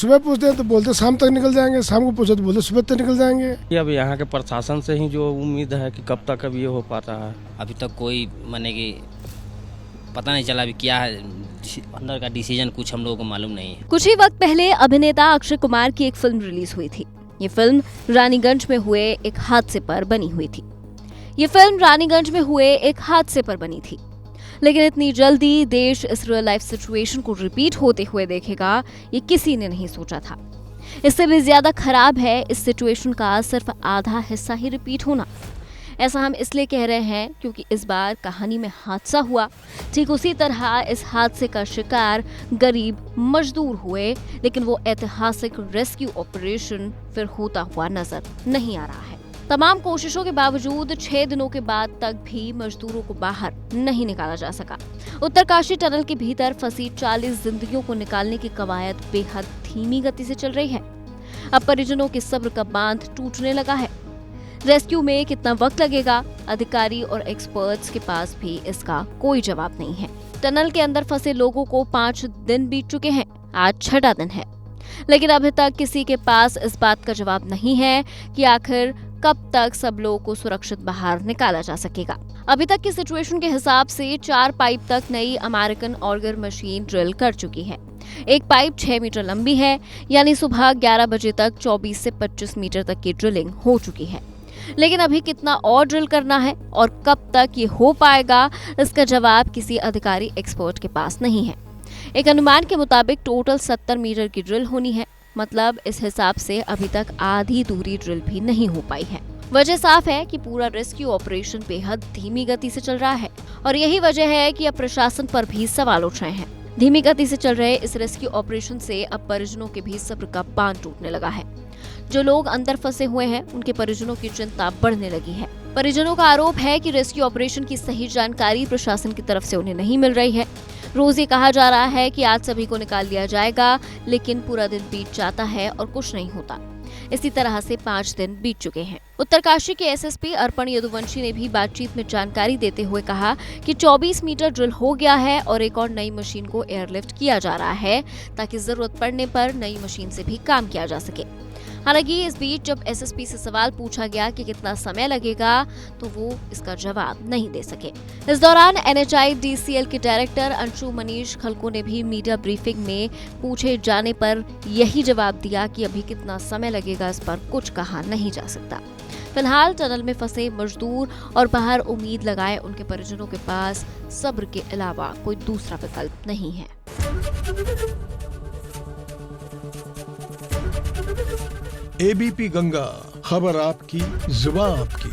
सुबह पूछते हैं तो बोलते शाम तक निकल जाएंगे, शाम को पूछे तो बोलते सुबह तक निकल जाएंगे। ये अब यहाँ के प्रशासन से ही जो उम्मीद है कि कब तक अब ये हो पाता है। अभी तक कोई माने कि पता नहीं चला अभी क्या है अंदर का डिसीजन, कुछ हम लोगों को मालूम नहीं है। कुछ ही वक्त पहले अभिनेता अक्षय कुमार की एक फिल्म रिलीज हुई थी। ये फिल्म रानीगंज में हुए एक हादसे पर बनी हुई थी। लेकिन इतनी जल्दी देश इस रियल लाइफ सिचुएशन को रिपीट होते हुए देखेगा, ये किसी ने नहीं सोचा था। इससे भी ज्यादा खराब है इस सिचुएशन का सिर्फ आधा हिस्सा ही रिपीट होना। ऐसा हम इसलिए कह रहे हैं क्योंकि इस बार कहानी में हादसा हुआ, ठीक उसी तरह इस हादसे का शिकार गरीब मजदूर हुए, लेकिन वो ऐतिहासिक रेस्क्यू ऑपरेशन फिर होता हुआ नजर नहीं आ रहा है। तमाम कोशिशों के बावजूद 6 दिनों के बाद तक भी मजदूरों को बाहर नहीं निकाला जा सका। उत्तरकाशी टनल के भीतर फंसी 40 जिंदगियों को निकालने की कवायद बेहद धीमी गति से चल रही है। अब परिजनों के सब्र का बांध टूटने लगा है। रेस्क्यू में कितना वक्त लगेगा, अधिकारी और एक्सपर्ट्स के पास भी इसका कोई जवाब नहीं है। टनल के अंदर फंसे लोगों को 5 दिन बीत चुके हैं, आज 6वां दिन है, लेकिन अभी तक किसी के पास इस बात का जवाब नहीं है कि आखिर कब तक सब लोगों को सुरक्षित बाहर निकाला जा सकेगा। अभी तक की सिचुएशन के हिसाब से 4 पाइप तक नई अमेरिकन ऑगर मशीन ड्रिल कर चुकी है। एक पाइप 6 मीटर लंबी है, यानी सुबह 11 बजे तक 24 से 25 मीटर तक की ड्रिलिंग हो चुकी है। लेकिन अभी कितना और ड्रिल करना है और कब तक ये हो पाएगा, इसका जवाब किसी अधिकारी एक्सपर्ट के पास नहीं है। एक अनुमान के मुताबिक टोटल 70 मीटर की ड्रिल होनी है, मतलब इस हिसाब से अभी तक आधी दूरी ड्रिल भी नहीं हो पाई है। वजह साफ है कि पूरा रेस्क्यू ऑपरेशन बेहद धीमी गति से चल रहा है और यही वजह है कि अब प्रशासन पर भी सवाल उठ रहे हैं। धीमी गति से चल रहे इस रेस्क्यू ऑपरेशन से अब परिजनों के भी सब्र का बांध टूटने लगा है। जो लोग अंदर फंसे हुए हैं, उनके परिजनों की चिंता बढ़ने लगी है। परिजनों का आरोप है कि रेस्क्यू ऑपरेशन की सही जानकारी प्रशासन की तरफ से उन्हें नहीं मिल रही है। रोज ये कहा जा रहा है कि आज सभी को निकाल लिया जाएगा, लेकिन पूरा दिन बीत जाता है और कुछ नहीं होता। इसी तरह से 5 दिन बीत चुके हैं। उत्तरकाशी के एसएसपी अर्पण यदुवंशी ने भी बातचीत में जानकारी देते हुए कहा कि 24 मीटर ड्रिल हो गया है और एक और नई मशीन को एयरलिफ्ट किया जा रहा है ताकि जरूरत पड़ने पर नई मशीन से भी काम किया जा सके। हालांकि इस बीच जब एसएसपी से सवाल पूछा गया कि कितना समय लगेगा, तो वो इसका जवाब नहीं दे सके। इस दौरान NHIDCL के डायरेक्टर अंशु मनीष खलको ने भी मीडिया ब्रीफिंग में पूछे जाने पर यही जवाब दिया कि अभी कितना समय लगेगा इस पर कुछ कहा नहीं जा सकता। फिलहाल टनल में फंसे मजदूर और बाहर उम्मीद लगाए उनके परिजनों के पास सब्र के अलावा कोई दूसरा विकल्प नहीं है। ABP गंगा, खबर आपकी, जुबान आपकी।